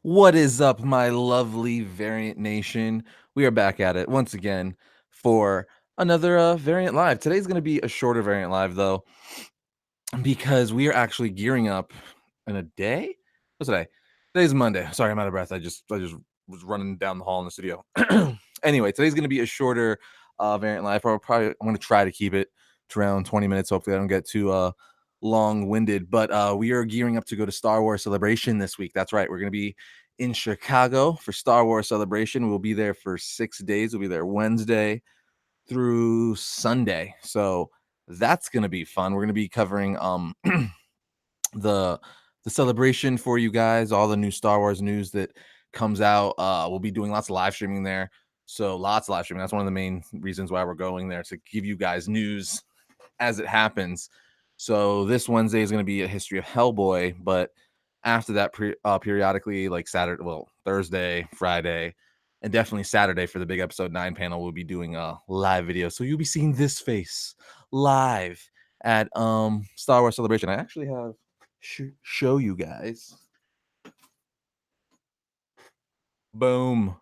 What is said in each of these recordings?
What is up, my lovely Variant Nation? We are back at it once again for another Variant Live. Today's going to be a shorter Variant Live, though, because we are actually gearing up in a day. What's today? Today's Monday. Sorry, I'm out of breath. I just was running down the hall in the studio. Anyway, today's going to be a shorter Variant Live. I'm going to try to keep it to around 20 minutes. Hopefully, I don't get too long-winded. But we are gearing up to go to Star Wars Celebration this week. That's right. We're going to be in Chicago for Star Wars Celebration. We'll be there for 6 days. We'll be there Wednesday through Sunday. So that's going to be fun. We're going to be covering the celebration for you guys, all the new Star Wars news that comes out. We'll be doing lots of live streaming there. So lots of live streaming. That's one of the main reasons why we're going there, to give you guys news as it happens. So this Wednesday is going to be a history of Hellboy, but after that, periodically, like Thursday, Friday, and definitely Saturday for the big episode 9 panel, we'll be doing a live video. So you'll be seeing this face live at Star Wars Celebration. I actually have show you guys. Boom,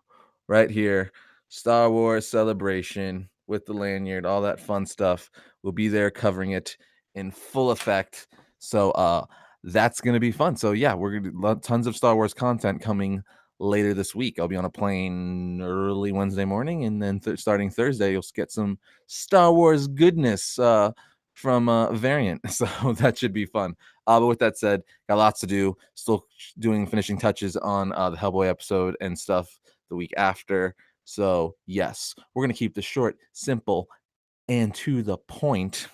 right here. Star Wars Celebration with the lanyard, all that fun stuff. We'll be there covering it in full effect. So that's gonna be fun. So yeah, we're gonna tons of Star Wars content coming later this week. I'll be on a plane early Wednesday morning, and then starting Thursday, you'll get some Star Wars goodness from Variant. So that should be fun. But with that said, got lots to do. Still doing finishing touches on the Hellboy episode and stuff the week after. So yes, we're gonna keep this short, simple, and to the point.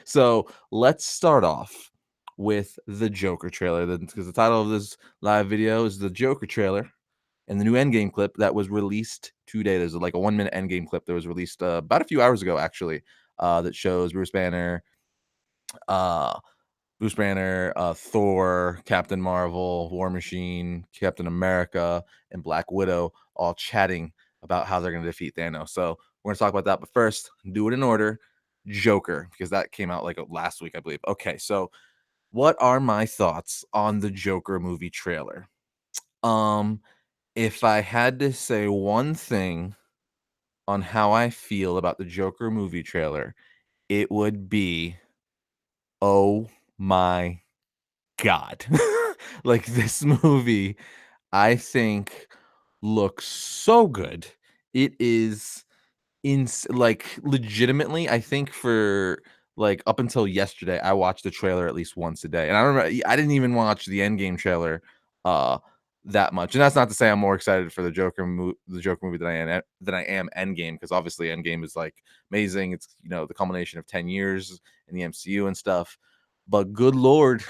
So let's start off with the Joker trailer, because the title of this live video is the Joker trailer and the new Endgame clip that was released today. There's like a 1-minute Endgame clip that was released about a few hours ago, actually, that shows uh, Thor, Captain Marvel, War Machine, Captain America, and Black Widow all chatting about how they're going to defeat Thanos. So we're going to talk about that. But first, do it in order. Joker, because that came out like last week, I believe. Okay, so what are my thoughts on the Joker movie trailer? Um, if I had to say one thing on how I feel about the Joker movie trailer, it would be, oh my God. Like, this movie, I think, looks so good. It is like, legitimately, I think for like up until yesterday, I watched the trailer at least once a day. And I remember I didn't even watch the Endgame trailer uh that much. And that's not to say I'm more excited for the Joker movie than I am Endgame, because obviously Endgame is like amazing. It's, the culmination of 10 years in the MCU and stuff. But good lord,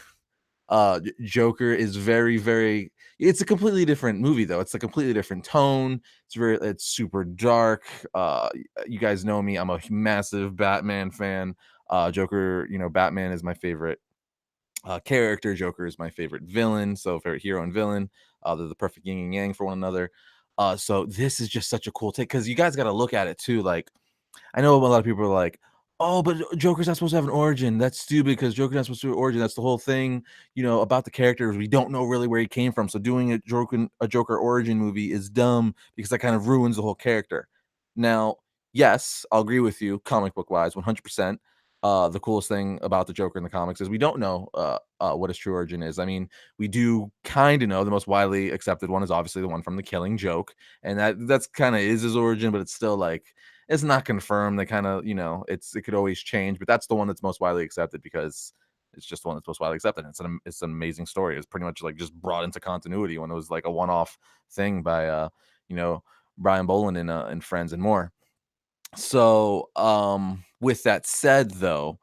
Joker is very, very, it's a completely different movie, though. It's a completely different tone. It's super dark. You guys know me. I'm a massive Batman fan. Joker, Batman is my favorite character. Joker is my favorite villain. So favorite hero and villain. They're the perfect yin and yang for one another. So this is just such a cool take, because you guys got to look at it too. Like, I know a lot of people are like, "Oh, but Joker's not supposed to have an origin. That's stupid, because Joker's not supposed to have an origin. That's the whole thing, about the characters. We don't know really where he came from. So doing a Joker origin movie is dumb, because that kind of ruins the whole character." Now, yes, I'll agree with you, comic book wise, 100%. The coolest thing about the Joker in the comics is we don't know what his true origin is. I mean, we do kind of know. The most widely accepted one is obviously the one from The Killing Joke, and that's kind of is his origin, but it's still like, it's not confirmed. They kind of, it could always change, but that's the one that's most widely accepted, because it's just the one that's most widely accepted. It's an amazing story. It's pretty much like just brought into continuity when it was like a one-off thing by you know Brian Boland and friends and more. So with that said, though,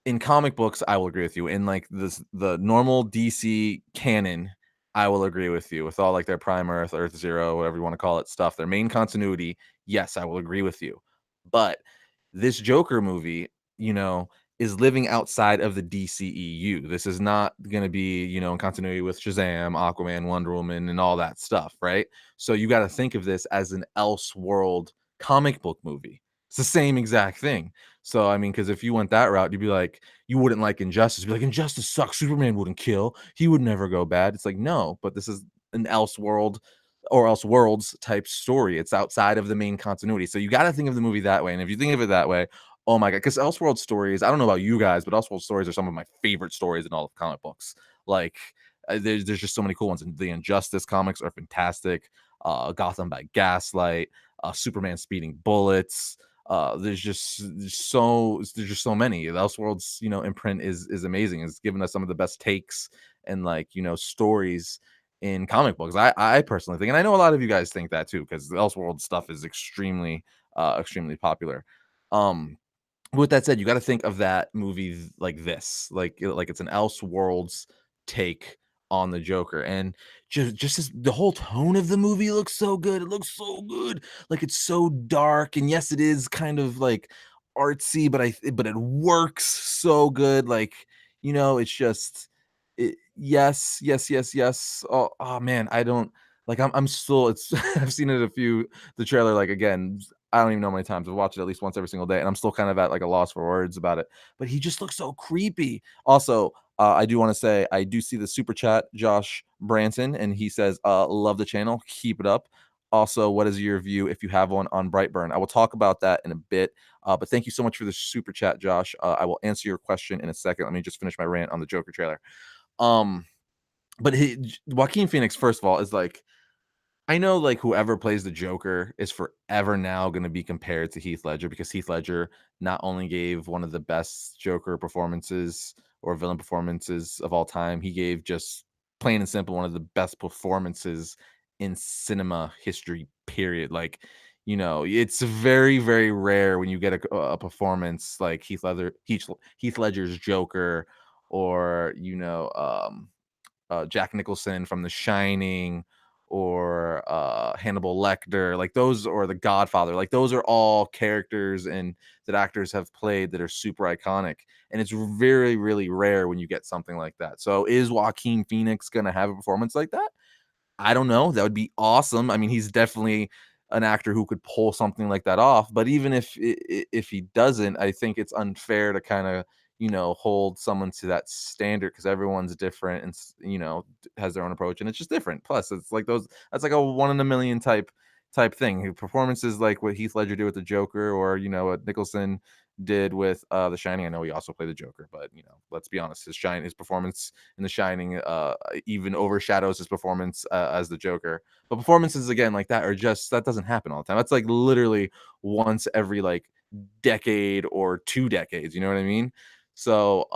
in comic books, I will agree with you. In like the normal DC canon, I will agree with you with all like their Prime Earth, Earth Zero, whatever you want to call it stuff, their main continuity. Yes, I will agree with you. But this Joker movie, you know, is living outside of the DCEU. This is not going to be, in continuity with Shazam, Aquaman, Wonder Woman, and all that stuff, right? So you got to think of this as an Elseworld comic book movie. It's the same exact thing. So, I mean, because if you went that route, you'd be like, you wouldn't like Injustice. Be like, Injustice sucks. Superman wouldn't kill. He would never go bad. It's like, no, but this is an Elseworld or else worlds type story. It's outside of the main continuity. So you got to think of the movie that way. And if you think of it that way, oh my god, because Elseworld stories, I don't know about you guys, but Elseworld stories are some of my favorite stories in all of comic books. Like there's just so many cool ones. And the Injustice comics are fantastic. Gotham by Gaslight, Superman speeding bullets. There's just so many. The Elseworlds, imprint is amazing. It's given us some of the best takes and like stories in comic books. I personally think, and I know a lot of you guys think that too, because the Elseworld stuff is extremely popular. Um, with that said, you got to think of that movie like this, like it's an Elseworlds take on the Joker, and the whole tone of the movie looks so good. It looks so good, like it's so dark, and yes, it is kind of like artsy, but it works so good. Like it's just yes, yes, yes, yes. Oh man, I don't like. I'm still. It's I've seen it a few the trailer like again I don't even know how many times. I've watched it at least once every single day, and I'm still kind of at like a loss for words about it. But he just looks so creepy. Also, I do want to say I do see the super chat, Josh Branson, and he says, "Love the channel, keep it up." Also, what is your view if you have one on Brightburn? I will talk about that in a bit. But thank you so much for the super chat, Josh. I will answer your question in a second. Let me just finish my rant on the Joker trailer. Um, but Joaquin Phoenix, first of all, is like I know like whoever plays the Joker is forever now going to be compared to Heath Ledger because Heath Ledger not only gave one of the best Joker performances or villain performances of all time, he gave just plain and simple one of the best performances in cinema history, period. Like, it's very, very rare when you get a performance like Heath Ledger's Joker or, Jack Nicholson from The Shining or Hannibal Lecter, like those, or The Godfather, like those are all characters and that actors have played that are super iconic. And it's very, really rare when you get something like that. So is Joaquin Phoenix gonna have a performance like that? I don't know. That would be awesome. I mean, he's definitely an actor who could pull something like that off. But even if he doesn't, I think it's unfair to kind of hold someone to that standard because everyone's different and has their own approach and it's just different. Plus, it's like that's like a one in a million type thing. Performances like what Heath Ledger did with the Joker, or what Nicholson did with The Shining. I know he also played the Joker, but let's be honest, his performance in The Shining even overshadows his performance as the Joker. But performances again like that are just that doesn't happen all the time. That's like literally once every like decade or 2 decades. You know what I mean? So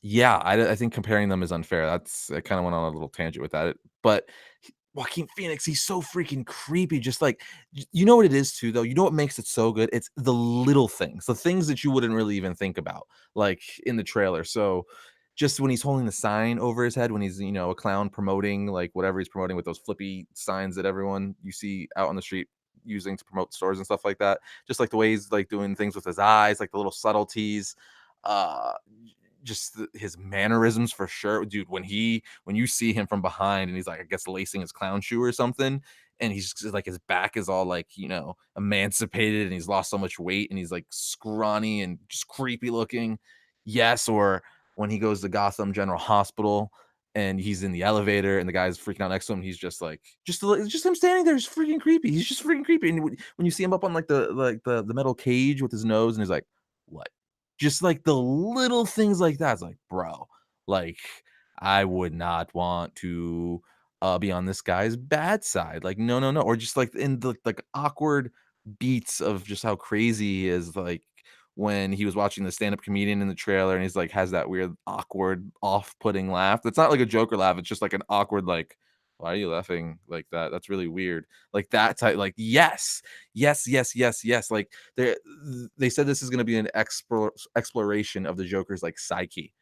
yeah, I think comparing them is unfair. I kind of went on a little tangent with that, but Joaquin Phoenix, he's so freaking creepy. Just like, you know what it is too, though. You know what makes it so good? It's the little things, the things that you wouldn't really even think about, like in the trailer. So, just when he's holding the sign over his head, when he's a clown promoting like whatever he's promoting with those flippy signs that everyone you see out on the street using to promote stores and stuff like that. Just like the way he's like doing things with his eyes, like the little subtleties. Uh, his mannerisms for sure, dude. When you see him from behind and he's like, I guess lacing his clown shoe or something, and he's just like his back is all like emancipated and he's lost so much weight and he's like scrawny and just creepy looking. Yes, or when he goes to Gotham General Hospital and he's in the elevator and the guy's freaking out next to him, he's just like just him standing there is freaking creepy. He's just freaking creepy. And when you see him up on like the metal cage with his nose and he's like, what? Just like the little things like that. It's like, bro, like I would not want to be on this guy's bad side. Like, no, no, no. Or just like in the like awkward beats of just how crazy he is. Like when he was watching the stand-up comedian in the trailer and he's like has that weird, awkward, off-putting laugh. That's not like a Joker laugh. It's just like an awkward, like, why are you laughing like that? That's really weird. Like that type, like, yes, yes, yes, yes, yes. Like they said this is going to be an exploration of the Joker's like psyche.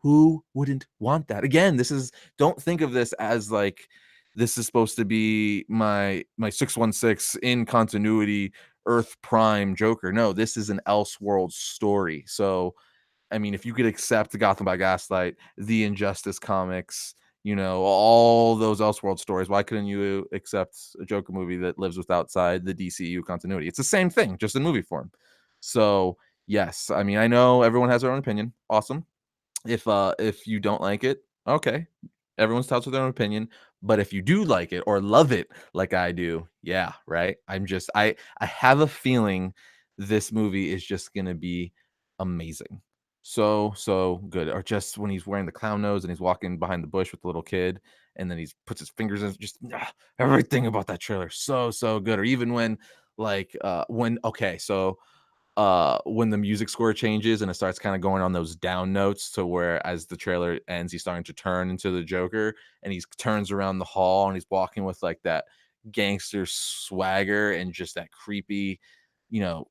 Who wouldn't want that? Again, don't think of this as like this is supposed to be my 616 in continuity Earth Prime Joker. No, this is an Elseworld story. So I mean, if you could accept the Gotham by Gaslight, the Injustice comics, all those Elseworld stories, why couldn't you accept a Joker movie that lives with outside the DCU continuity? It's the same thing, just in movie form. So yes, I mean, I know everyone has their own opinion. Awesome. If you don't like it, okay. Everyone's entitled to their own opinion, but if you do like it or love it like I do, yeah, right? I have a feeling this movie is just gonna be amazing. So, so good. Or just when he's wearing the clown nose and he's walking behind the bush with the little kid, and then he's puts his fingers in just everything about that trailer. So, so good. Or even when okay, so when the music score changes and it starts kind of going on those down notes to where as the trailer ends he's starting to turn into the Joker, and he turns around the hall and he's walking with like that gangster swagger and just that creepy,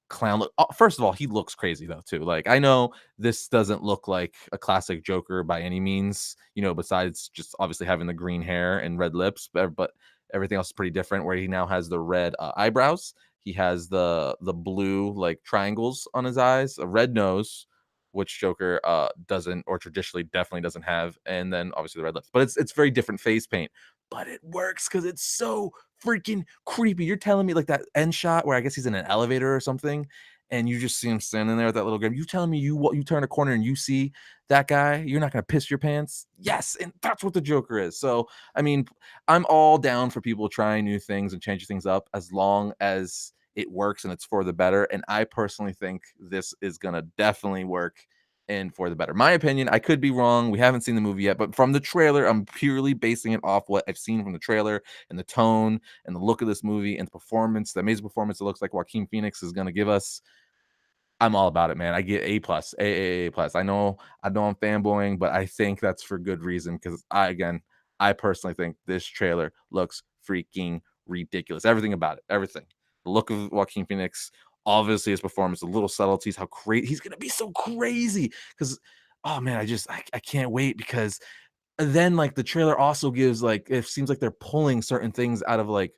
clown look. First of all, he looks crazy though too. Like, I know this doesn't look like a classic Joker by any means, besides just obviously having the green hair and red lips, but everything else is pretty different, where he now has the red eyebrows. He has the blue, like, triangles on his eyes, a red nose, which Joker, doesn't, or traditionally definitely doesn't have, and then obviously the red lips. But it's very different face paint, but it works because it's so freaking creepy. You're telling me, like, that end shot where I guess he's in an elevator or something, and you just see him standing there with that little guy. You telling me you turn a corner and you see that guy, you're not gonna piss your pants? Yes, and that's what the Joker is. So, I mean, I'm all down for people trying new things and changing things up as long as it works and it's for the better. And I personally think this is gonna definitely work and for the better. My opinion, I could be wrong. We haven't seen the movie yet, but from the trailer, I'm purely basing it off what I've seen from the trailer and the tone and the look of this movie and the performance, the amazing performance it looks like Joaquin Phoenix is gonna give us. I'm all about it, man. I get A plus, A plus. I know I'm fanboying, but I think that's for good reason because I personally think this trailer looks freaking ridiculous. Everything about it, everything. The look of Joaquin Phoenix, obviously his performance, the little subtleties, how great he's gonna be so crazy. Because oh man, I can't wait because then like the trailer also gives like it seems like they're pulling certain things out of like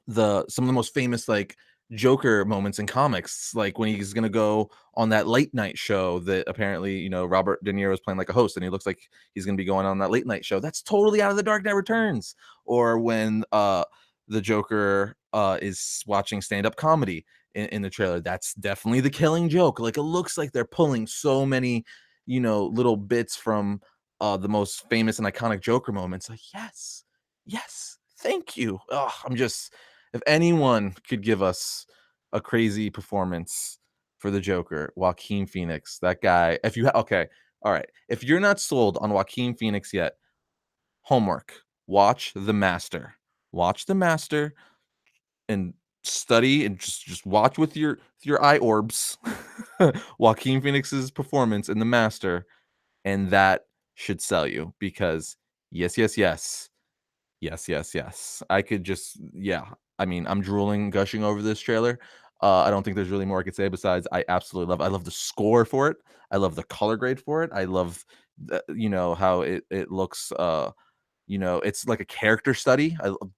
the some of the most famous like Joker moments in comics, like when he's gonna go on that late night show that apparently, Robert De Niro is playing like a host, and he looks like he's gonna be going on that late night show. That's totally out of the Dark Knight Returns. Or when the Joker is watching stand-up comedy in the trailer. That's definitely the Killing Joke. Like it looks like they're pulling so many, little bits from the most famous and iconic Joker moments. Like, yes, yes, thank you. Oh, I'm just if anyone could give us a crazy performance for the Joker, Joaquin Phoenix, that guy. If you okay, all right. If you're not sold on Joaquin Phoenix yet, homework. Watch The Master. Watch The Master and study and just watch with your eye orbs Joaquin Phoenix's performance in The Master, and that should sell you because yes, yes, yes. Yes, yes, yes. I could just yeah. I mean, I'm drooling, gushing over this trailer. I don't think there's really more I could say besides I absolutely love I love the score for it. I love the color grade for it. I love how it looks it's like a character study.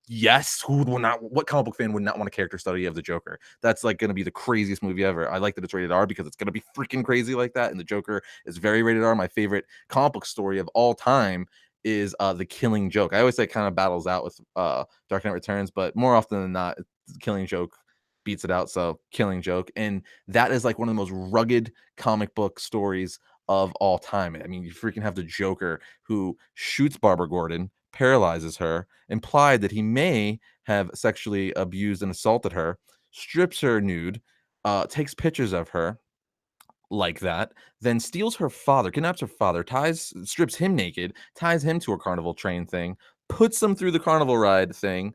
Yes, who would not what comic book fan would not want a character study of the Joker? That's like going to be the craziest movie ever. I like that it's rated R because it's going to be freaking crazy like that, and the Joker is very rated R. My favorite comic book story of all time is The Killing Joke. I always say it kind of battles out with Dark Knight Returns, but more often than not, The Killing Joke beats it out. So Killing Joke, and that is like one of the most rugged comic book stories of all time. I mean, you freaking have the Joker who shoots Barbara Gordon, paralyzes her, implied that he may have sexually abused and assaulted her, strips her nude, takes pictures of her, like that, then steals her father, kidnaps her father, strips him naked, ties him to a carnival train thing, puts him through the carnival ride thing,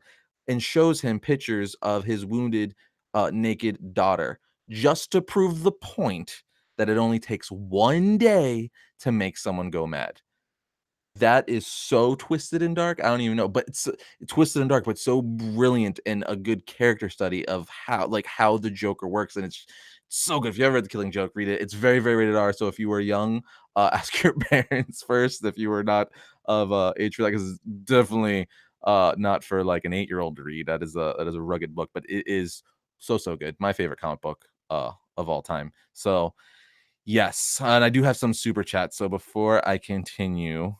and shows him pictures of his wounded, naked daughter, just to prove the point that it only takes one day to make someone go mad. That is so twisted and dark, I don't even know, but it's twisted and dark, but so brilliant and a good character study of how the Joker works, and it's so good. If you ever read The Killing Joke, read it. It's very, very rated R, so if you were young, ask your parents first if you were not of, age for that, 'cause it's definitely, not for, like, an eight-year-old to read. That is a rugged book, but it is so, so good. My favorite comic book, of all time. So yes, and I do have some super chats. So before I continue,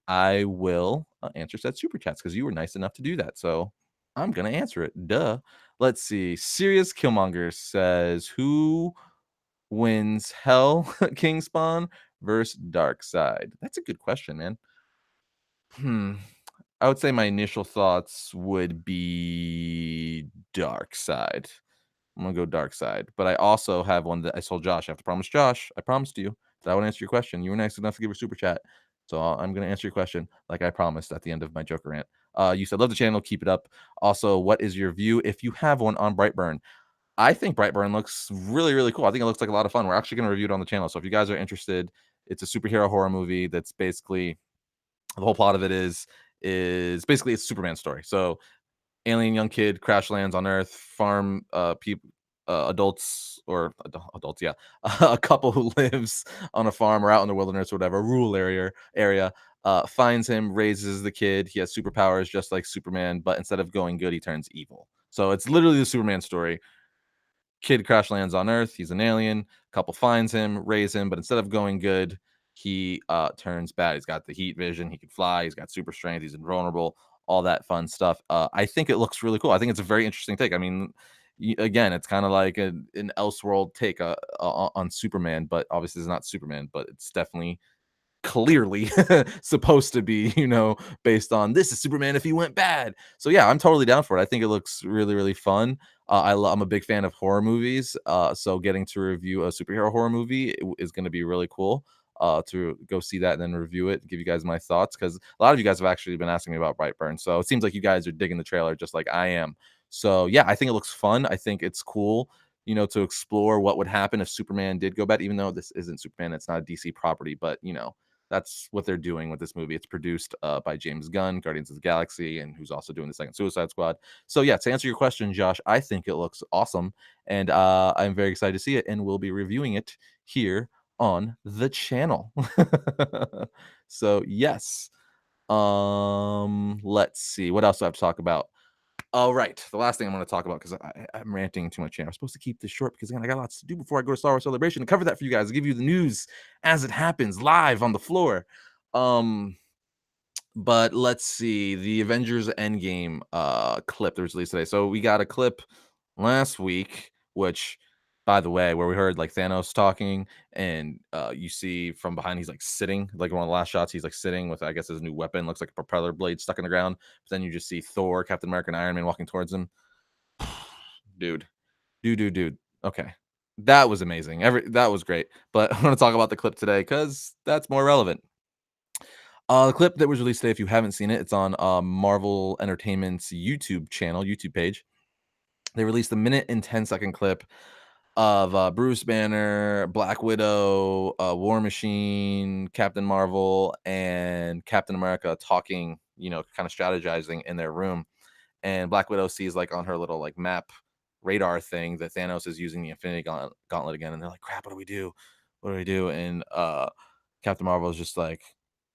I will answer said super chats because you were nice enough to do that. So I'm gonna answer it. Duh. Let's see. Serious Killmonger says, "Who wins Hell King Spawn versus Dark Side?" That's a good question, man. Hmm. I would say my initial thoughts would be dark side. I'm gonna go dark side, but I also have one that I told Josh. I have to promise Josh. I promised you that I would answer your question. You were nice enough to give a super chat, so I'm gonna answer your question like I promised at the end of my Joker rant. You said love the channel, keep it up. Also, what is your view if you have one on Brightburn? I think Brightburn looks really, really cool. I think it looks like a lot of fun. We're actually gonna review it on the channel, so if you guys are interested, it's a superhero horror movie that's basically the whole plot of it is basically it's a Superman story. So alien young kid crash lands on Earth, farm people, adults or adults, yeah, a couple who lives on a farm or out in the wilderness or whatever, rural area. Finds him, raises the kid. He has superpowers just like Superman, but instead of going good, he turns evil. So it's literally the Superman story. Kid crash lands on Earth. He's an alien. Couple finds him, raise him, but instead of going good, he turns bad. He's got the heat vision. He can fly. He's got super strength. He's invulnerable. All that fun stuff. I think it looks really cool. I think it's a very interesting take. I mean, again, it's kind of like an Elseworld take on Superman, but obviously it's not Superman, but it's definitely clearly supposed to be, based on this is Superman if he went bad. So yeah, I'm totally down for it. I think it looks really, really fun. I'm a big fan of horror movies, so getting to review a superhero horror movie is going to be really cool. To go see that and then review it, give you guys my thoughts because a lot of you guys have actually been asking me about Brightburn. So it seems like you guys are digging the trailer just like I am. So yeah, I think it looks fun. I think it's cool, to explore what would happen if Superman did go bad. Even though this isn't Superman, it's not a DC property, but that's what they're doing with this movie. It's produced by James Gunn, Guardians of the Galaxy, and who's also doing the second Suicide Squad. So yeah, to answer your question, Josh, I think it looks awesome, and I'm very excited to see it, and we'll be reviewing it here on the channel. So yes, let's see what else do I have to talk about. All right, the last thing I'm going to talk about because I'm ranting too much here. I'm supposed to keep this short because again, I got lots to do before I go to Star Wars Celebration and cover that for you guys. I'll give you the news as it happens live on the floor. Um, but let's see the Avengers Endgame clip that was released today. So we got a clip last week, which by the way, where we heard like Thanos talking, and you see from behind he's like sitting, like one of the last shots, he's like sitting with I guess his new weapon, looks like a propeller blade stuck in the ground. But then you just see Thor, Captain America, and Iron Man walking towards him. Dude, dude. Okay. That was amazing. That was great. But I'm gonna talk about the clip today because that's more relevant. The clip that was released today, if you haven't seen it, it's on Marvel Entertainment's YouTube channel, YouTube page. They released a minute and 10-second clip of Bruce Banner, Black Widow, War Machine, Captain Marvel, and Captain America talking, kind of strategizing in their room. And Black Widow sees like on her little like map radar thing that Thanos is using the Infinity Gauntlet again, and they're like, "Crap, what do we do? What do we do?" And Captain Marvel is just like,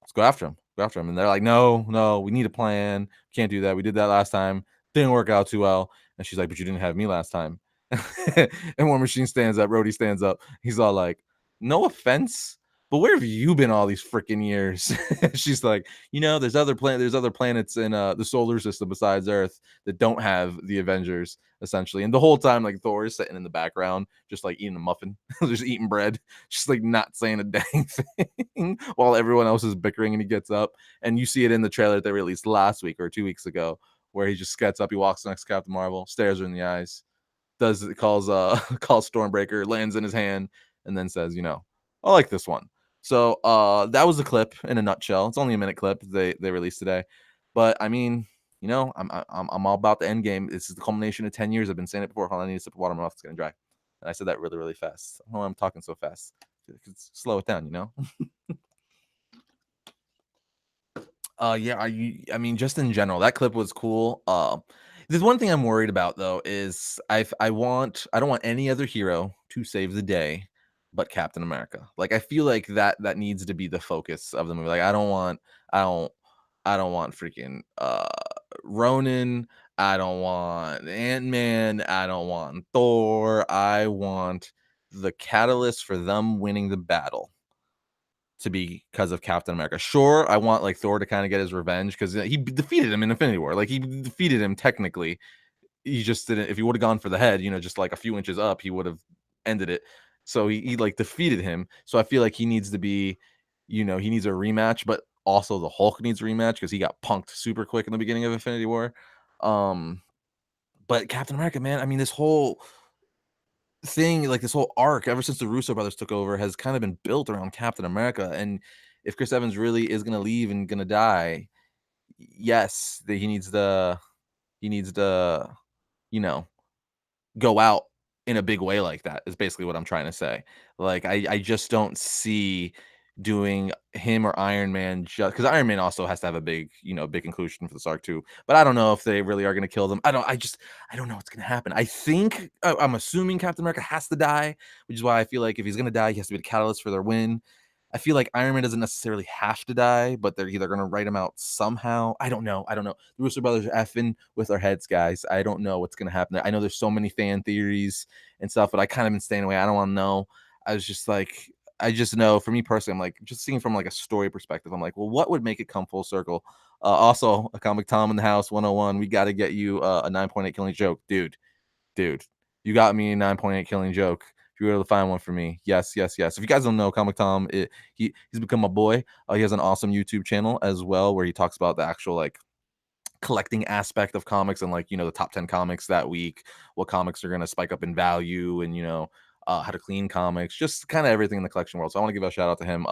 "Let's go after him. Go after him." And they're like, "No, no, we need a plan. Can't do that. We did that last time. Didn't work out too well." And she's like, "But you didn't have me last time." And War Machine stands up. Rhodey stands up. He's all like, "No offense, but where have you been all these freaking years?" She's like, there's other planets in the solar system besides Earth that don't have the Avengers, essentially. And the whole time, like Thor is sitting in the background, just like eating a muffin, just eating bread, just like not saying a dang thing while everyone else is bickering. And he gets up, and you see it in the trailer that they released last week or 2 weeks ago, where he just gets up, he walks next to Captain Marvel, stares her in the eyes, calls calls Stormbreaker, lands in his hand, and then says, I like this one. So that was the clip in a nutshell. It's only a minute clip they released today, but I mean, I'm all about the end game. This is the culmination of 10 years. I've been saying it before. Hold on, I need a sip of water. My mouth's getting dry, and I said that really really fast. Oh, I'm talking so fast. Slow it down. Yeah, I mean, just in general, that clip was cool. There's one thing I'm worried about though is I don't want any other hero to save the day but Captain America. Like I feel like that needs to be the focus of the movie. Like I don't I don't want freaking Ronan. I don't want Ant-Man. I don't want Thor. I want the catalyst for them winning the battle to be because of Captain America. Sure, I want like Thor to kind of get his revenge because he defeated him in Infinity War. Like he defeated him technically. He just didn't. If he would have gone for the head, just like a few inches up, he would have ended it. So he like defeated him. So I feel like he needs to be, he needs a rematch. But Also, the Hulk needs a rematch because he got punked super quick in the beginning of Infinity War. Um, but Captain America, man, I mean, this whole thing, like this whole arc, ever since the Russo brothers took over, has kind of been built around Captain America. And if Chris Evans really is gonna leave and gonna die, yes, that he needs to, you know, go out in a big way like that is basically what I'm trying to say. Like I just don't see doing him or Iron Man just because Iron Man also has to have a big, big conclusion for this arc too. But I don't know if they really are going to kill them. I don't know what's going to happen. I think I'm assuming Captain America has to die, which is why I feel like if he's going to die, he has to be the catalyst for their win. I feel like Iron Man doesn't necessarily have to die, but they're either gonna write him out somehow. I don't know. I don't know. The Russo brothers are effing with our heads, guys. I don't know what's gonna happen. I know there's so many fan theories and stuff, but I kind of been staying away. I don't want to know. I was just like, I just know for me personally, I'm like, just seeing from like a story perspective, I'm like, well, what would make it come full circle? Also, a comic Tom in the house 101. We got to get you a 9.8 killing joke, dude, you got me a 9.8 killing joke. If you were able to find one for me, yes, yes, yes. If you guys don't know, Comic Tom, he's become a boy. He has an awesome YouTube channel as well where he talks about the actual like collecting aspect of comics and like the top 10 comics that week, what comics are going to spike up in value, and how to clean comics, just kind of everything in the collection world. So I want to give a shout out to him.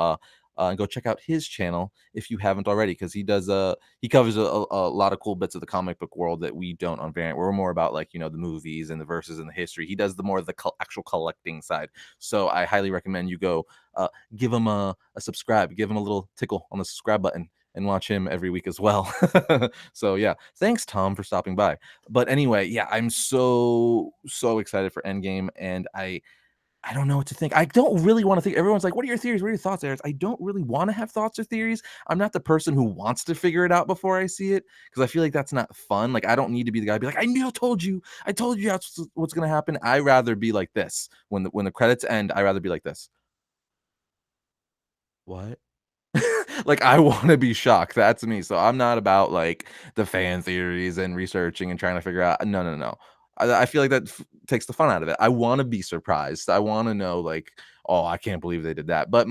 And go check out his channel if you haven't already, because he covers a lot of cool bits of the comic book world that we don't on Variant. We're more about like the movies and the verses and the history. He does the more of the actual collecting side. So I highly recommend you go give him a subscribe, give him a little tickle on the subscribe button, and watch him every week as well. So yeah, thanks Tom for stopping by. But anyway, yeah, I'm so excited for Endgame, and I don't know what to think. I don't really want to think. Everyone's like, "What are your theories? What are your thoughts, Arris?" I don't really want to have thoughts or theories. I'm not the person who wants to figure it out before I see it because I feel like that's not fun. Like I don't need to be the guy to be like, I told you, that's what's gonna happen." I rather be like this when the credits end. I rather be like this. What? Like I want to be shocked. That's me. So I'm not about like the fan theories and researching and trying to figure out. No, no, no. I feel like that takes the fun out of it. I want to be surprised. I want to know like, oh, I can't believe they did that. But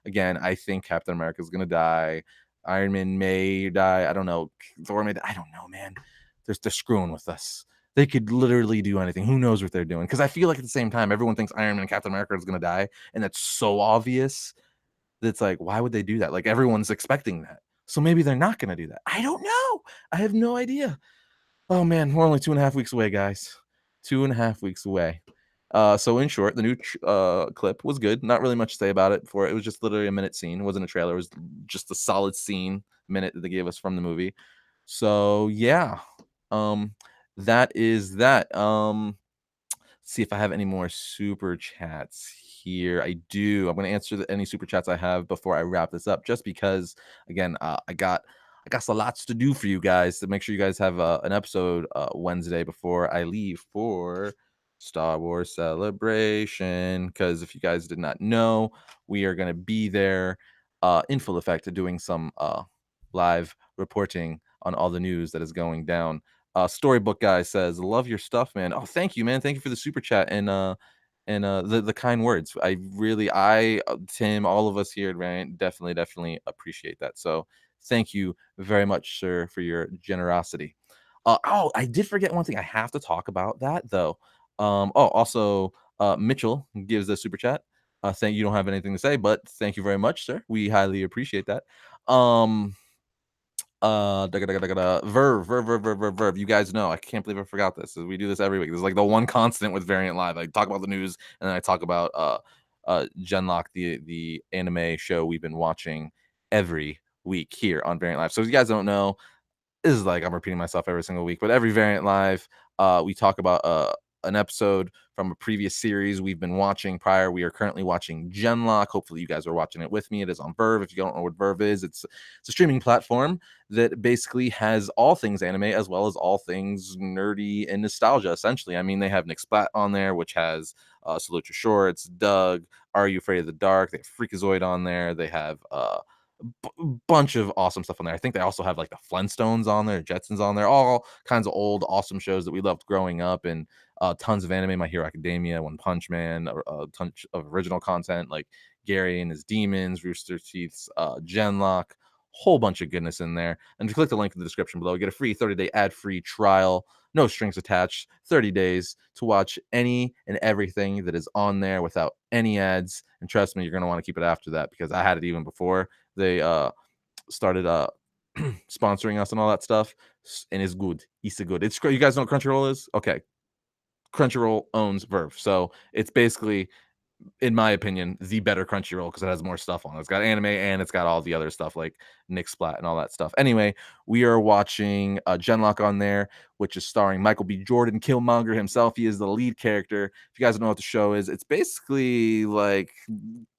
again, I think Captain America is gonna die. Iron Man may die. I don't know. Thor may die. I don't know, man. They're screwing with us. They could literally do anything. Who knows what they're doing? Because I feel like at the same time, everyone thinks Iron Man and Captain America is gonna die, and that's so obvious. That's like, why would they do that? Like, everyone's expecting that. So maybe they're not gonna do that. I don't know. I have no idea. Oh, man, we're only 2.5 weeks away, guys. 2.5 weeks away. So in short, the new clip was good. Not really much to say about it before. It was just literally a minute scene. It wasn't a trailer. It was just a solid scene minute that they gave us from the movie. So yeah, um, that is that. See if I have any more super chats here. I do. I'm going to answer any super chats I have before I wrap this up, just because, again, I got some lots to do for you guys to make sure you guys have an episode Wednesday before I leave for Star Wars Celebration. Because if you guys did not know, we are going to be there in full effect doing some live reporting on all the news that is going down. Storybook guy says, "Love your stuff, man." Oh, thank you, man. Thank you for the super chat and the kind words. Tim, all of us here at Rant definitely appreciate that. So thank you very much, sir, for your generosity. Oh, I did forget one thing. I have to talk about that though. Also, Mitchell gives a super chat. Thank you. Don't have anything to say, but thank you very much, sir. We highly appreciate that. Um, Verve. You guys know, I can't believe I forgot this. We do this every week. This is like the one constant with Variant Live. I talk about the news and then I talk about Genlock, the anime show we've been watching every week here on Variant Live. So if you guys don't know, this is like I'm repeating myself every single week, but every Variant Live, we talk about an episode from a previous series we've been watching prior. We are currently watching Genlock. Hopefully, you guys are watching it with me. It is on Verve. If you don't know what Verve is, it's a streaming platform that basically has all things anime as well as all things nerdy and nostalgia. Essentially, I mean, they have Nick Splat on there, which has Salute Your Shorts, Doug, Are You Afraid of the Dark? They have Freakazoid on there. They have bunch of awesome stuff on there. I think they also have like the Flintstones on there, Jetsons on there, all kinds of old awesome shows that we loved growing up, and tons of anime, My Hero Academia, One Punch Man, a ton of original content like Gary and his Demons, Rooster Teeth's Genlock, whole bunch of goodness in there. And to click the link in the description below, get a free 30-day ad-free trial, no strings attached, 30 days to watch any and everything that is on there without any ads. And trust me, you're going to want to keep it after that, because I had it even before they started sponsoring us and all that stuff. And it's good. It's good. It's great. You guys know what Crunchyroll is? Okay. Crunchyroll owns Verve. So it's basically, in my opinion, the better Crunchyroll, because it has more stuff on it. It's got anime and it's got all the other stuff like Nick Splat and all that stuff. Anyway, we are watching Genlock on there, which is starring Michael B. Jordan, Killmonger himself. He is the lead character. If you guys don't know what the show is, it's basically like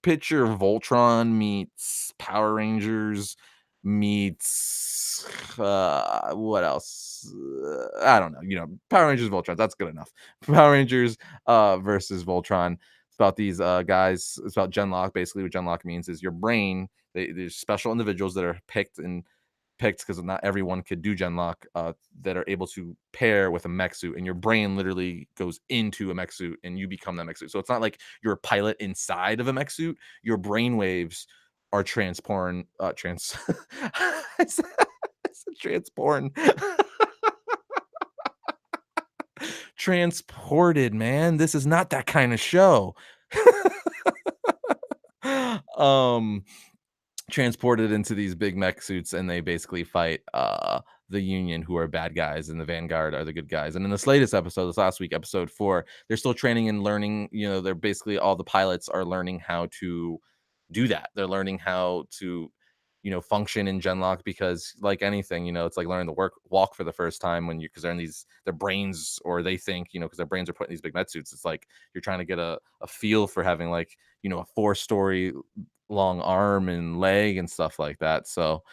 picture Voltron meets Power Rangers meets what else? I don't know. Power Rangers Voltron. That's good enough. Power Rangers versus Voltron. It's about these guys. It's about Genlock. Basically, what Genlock means is your brain. There's special individuals that are picked because not everyone could do Genlock, that are able to pair with a mech suit, and your brain literally goes into a mech suit and you become that mech suit. So it's not like you're a pilot inside of a mech suit. Your brain waves are transporn trans I said transporn transported, man. This is not that kind of show. um Transported into these big mech suits, and they basically fight the Union, who are bad guys, and the Vanguard are the good guys. And in this latest episode, this last week, episode 4, they're still training and learning. They're basically, all the pilots are learning how to do that. They're learning how to function in Genlock, because like anything, it's like learning to walk for the first time, when you because they're in their brains, or they think, because their brains are put in these big med suits. It's like you're trying to get a feel for having, like, a 4-story long arm and leg and stuff like that. So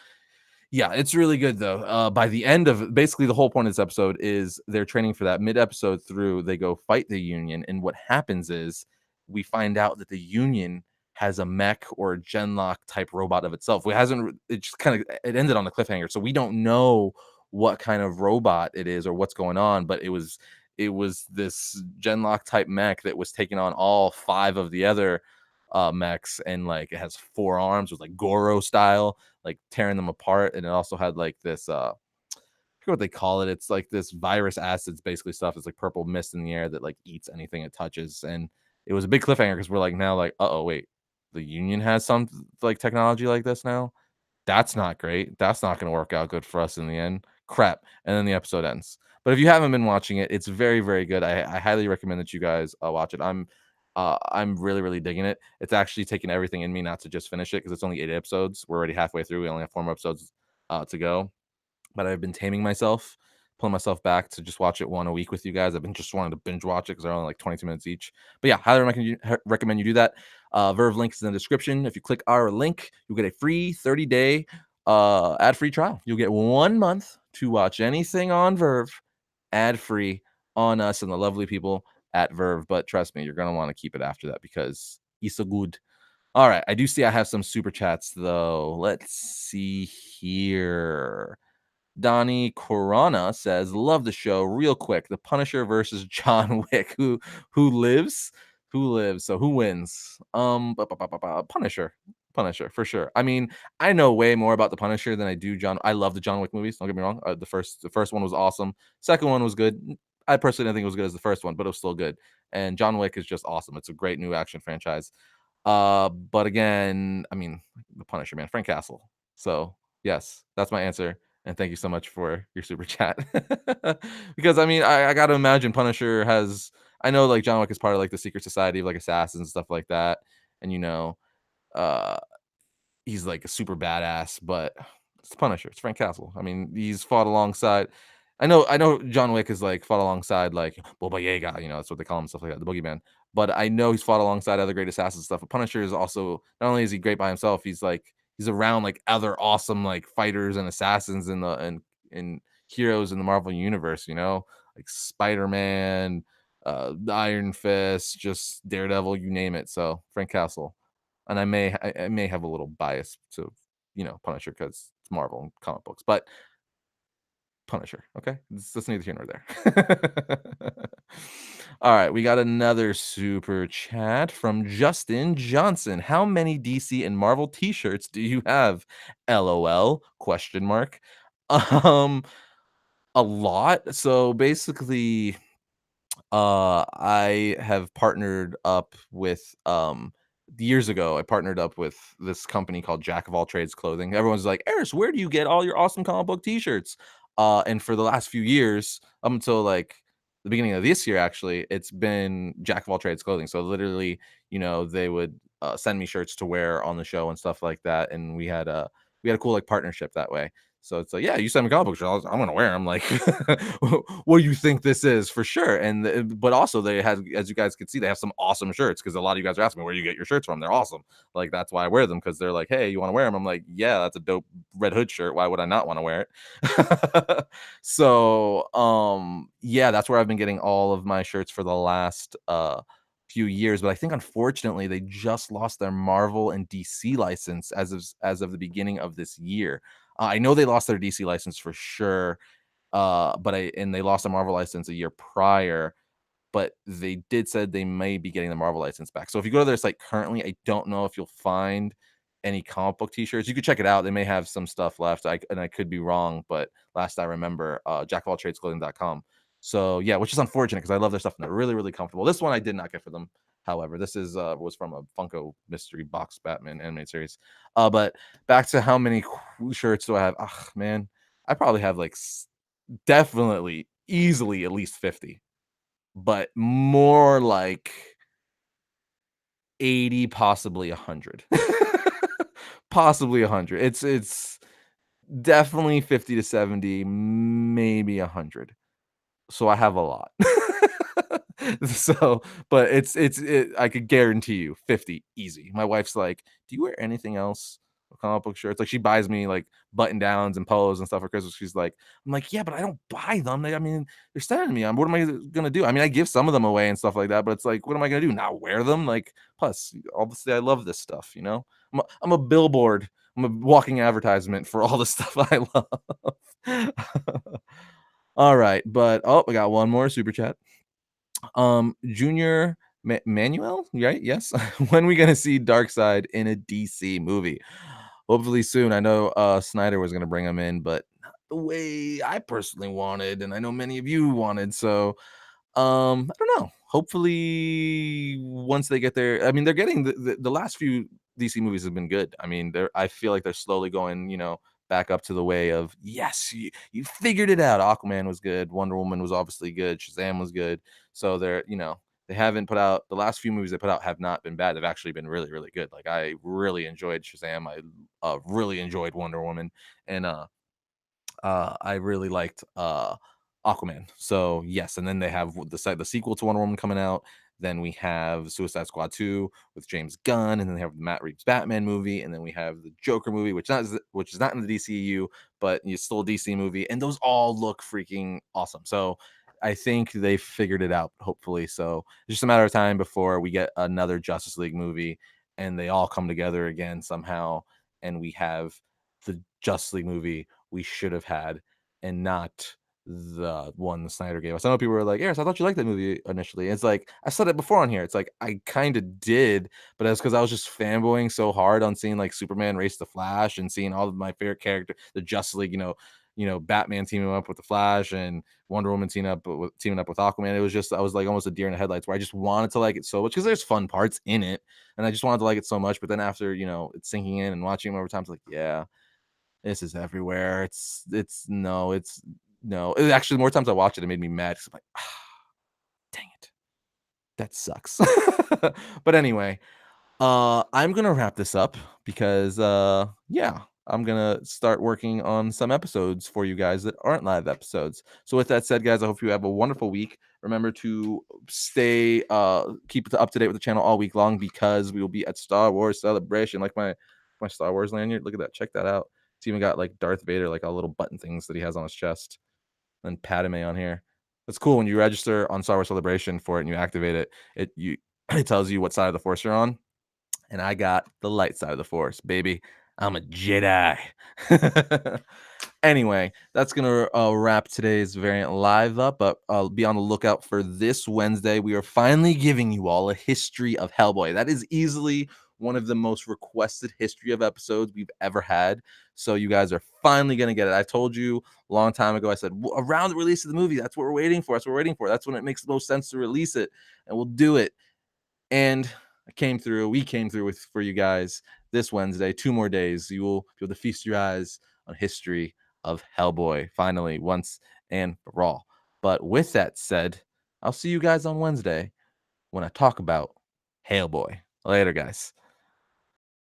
yeah, it's really good though. By the end of, basically, the whole point of this episode is they're training for that. Mid episode through, they go fight the Union, and what happens is we find out that the Union has a mech or a Genlock type robot of itself. We hasn't. It just kind of, it ended on a cliffhanger, so we don't know what kind of robot it is or what's going on. But it was this Genlock type mech that was taking on all 5 of the other mechs, and like it has 4 arms, with like Goro style, like tearing them apart. And it also had like this I forget what they call it. It's like this virus acids, basically stuff. It's like purple mist in the air that like eats anything it touches. And it was a big cliffhanger, because we're like, now, like, oh wait, the Union has some like technology like this now. That's not great. That's not going to work out good for us in the end. Crap. And then the episode ends. But if you haven't been watching it, it's very, very good. I highly recommend that you guys watch it. I'm really, really digging it. It's actually taken everything in me not to just finish it, because it's only 8 episodes. We're already halfway through. We only have 4 more episodes to go. But I've been taming myself, pulling myself back to just watch it one a week with you guys. I've been just wanting to binge watch it, because they're only like 22 minutes each. But yeah, highly recommend you do that. Verve link is in the description. If you click our link, you'll get a free 30-day ad-free trial. You'll get 1 month to watch anything on Verve ad-free on us and the lovely people at Verve. But trust me, you're going to want to keep it after that, because it's so good. All right. I do see I have some super chats, though. Let's see here. Donnie Corona says, "Love the show. Real quick, The Punisher versus John Wick. Who lives? Who lives? So who wins? Punisher. Punisher for sure. I mean, I know way more about the Punisher than I do John. I love the John Wick movies. Don't get me wrong. The first one was awesome. Second one was good. I personally didn't think it was good as the first one, but it was still good. And John Wick is just awesome. It's a great new action franchise. But again, I mean, the Punisher, man, Frank Castle. So yes, that's my answer. And thank you so much for your super chat. Because I mean, I gotta imagine Punisher has. I know, like, John Wick is part of like the secret society of like assassins and stuff like that, and uh, he's like a super badass, but it's the Punisher. It's Frank Castle. I mean, he's fought alongside. I know John Wick is like fought alongside like Boba Yaga, that's what they call him, stuff like that, the Boogeyman. But I know he's fought alongside other great assassins and stuff. But Punisher is also, not only is he great by himself, he's around like other awesome like fighters and assassins and heroes in the Marvel universe, like Spider-Man, Iron Fist, just Daredevil, you name it. So Frank Castle. And I may have a little bias to, Punisher, because it's Marvel and comic books, but Punisher. Okay, that's neither here nor there. All right, we got another super chat from Justin Johnson. How many DC and Marvel t-shirts do you have? LOL question mark. Um a lot. So basically I have partnered up with years ago. I partnered up with this company called Jack of All Trades Clothing. Everyone's like, Eris, where do you get all your awesome comic book t-shirts? And for the last few years, up until like the beginning of this year, actually, it's been Jack of All Trades Clothing. So literally, they would send me shirts to wear on the show and stuff like that. And we had a cool like partnership that way. So it's like, yeah, you send me comic books, I'm gonna wear them. Like, what do you think this is for sure? And but also they had, as you guys can see, they have some awesome shirts because a lot of you guys are asking me where you get your shirts from. They're awesome. Like that's why I wear them because they're like, hey, you want to wear them? I'm like, yeah, that's a dope Red Hood shirt. Why would I not want to wear it? So yeah, that's where I've been getting all of my shirts for the last few years. But I think unfortunately they just lost their Marvel and DC license as of the beginning of this year. I know they lost their DC license for sure, but they lost their Marvel license a year prior, but they did said they may be getting the Marvel license back. So if you go to their site currently, I don't know if you'll find any comic book t-shirts. You could check it out. They may have some stuff left. I could be wrong, but last I remember, jackofalltradesclothing.com. So yeah, which is unfortunate because I love their stuff and they're really, really comfortable. This one I did not get for them. However, this is was from a Funko mystery box Batman animated series. But back to how many shirts do I have? Ah, man, I probably have like definitely easily at least 50, but more like 80, possibly 100. Possibly 100. It's definitely 50 to 70, maybe 100. So I have a lot. So, but I could guarantee you 50 easy. My wife's like, "Do you wear anything else with comic book shirts?" Like she buys me like button downs and polos and stuff for Christmas. She's like, I'm like, "Yeah, but I don't buy them. I mean, they're sending me. What am I gonna do? I mean, I give some of them away and stuff like that, but it's like, what am I gonna do? Not wear them? Like, plus, obviously, I love this stuff. I'm a billboard. I'm a walking advertisement for all the stuff I love. All right, but I got one more super chat. Junior Manuel, right? Yes. When we gonna see Darkseid in a DC movie? Hopefully soon. I know Snyder was gonna bring him in, but not the way I personally wanted, and I know many of you wanted. So I don't know. Hopefully, once they get there, I mean, they're getting the last few DC movies have been good. I mean, I feel like they're slowly going, back up to the way of yes, you figured it out. Aquaman was good. Wonder Woman was obviously good. Shazam was good. So they haven't put out the last few movies they put out have not been bad. They've actually been really, really good. Like I really enjoyed Shazam. I really enjoyed Wonder Woman, and I really liked Aquaman. So yes, and then they have the sequel to Wonder Woman coming out. Then we have Suicide Squad 2 with James Gunn, and then they have the Matt Reeves Batman movie, and then we have the Joker movie, which is not in the DCU, but it's still a DC movie, and those all look freaking awesome. So I think they figured it out, hopefully. So it's just a matter of time before we get another Justice League movie, and they all come together again somehow, and we have the Justice League movie we should have had, and not the one the Snyder gave us. I know people were like, "Yes, I thought you liked that movie initially." It's like I said it before on here. It's like I kind of did, but that's because I was just fanboying so hard on seeing like Superman race the Flash and seeing all of my favorite character, the Justice League. Batman teaming up with the Flash and Wonder Woman teaming up with Aquaman. It was just I was like almost a deer in the headlights where I just wanted to like it so much because there's fun parts in it, and I just wanted to like it so much. But then after it's sinking in and watching them over time, it's like yeah, this is everywhere. It's no. Actually, more times I watch it, it made me mad 'cause I'm like, dang it, that sucks. But anyway, I'm gonna wrap this up because yeah, I'm gonna start working on some episodes for you guys that aren't live episodes. So with that said, guys, I hope you have a wonderful week. Remember to keep it up to date with the channel all week long because we will be at Star Wars Celebration. Like my Star Wars lanyard. Look at that. Check that out. It's even got like Darth Vader, like all little button things that he has on his chest, and Padme on here. That's cool. When you register on Star Wars Celebration for it and you activate it, it tells you what side of the Force you're on, and I got the light side of the Force, baby. I'm a Jedi. Anyway, that's gonna wrap today's variant live up. But be on the lookout for this Wednesday. We are finally giving you all a history of Hellboy. That is easily one of the most requested history of episodes we've ever had. So you guys are finally gonna get it. I told you a long time ago. I said around the release of the movie. That's what we're waiting for. That's what we're waiting for. That's when it makes the most sense to release it, and we'll do it. And I came through. We came through with for you guys this Wednesday. 2 more days. You will be able to feast your eyes on history of Hellboy finally, once and for all. But with that said, I'll see you guys on Wednesday when I talk about Hellboy. Later, guys.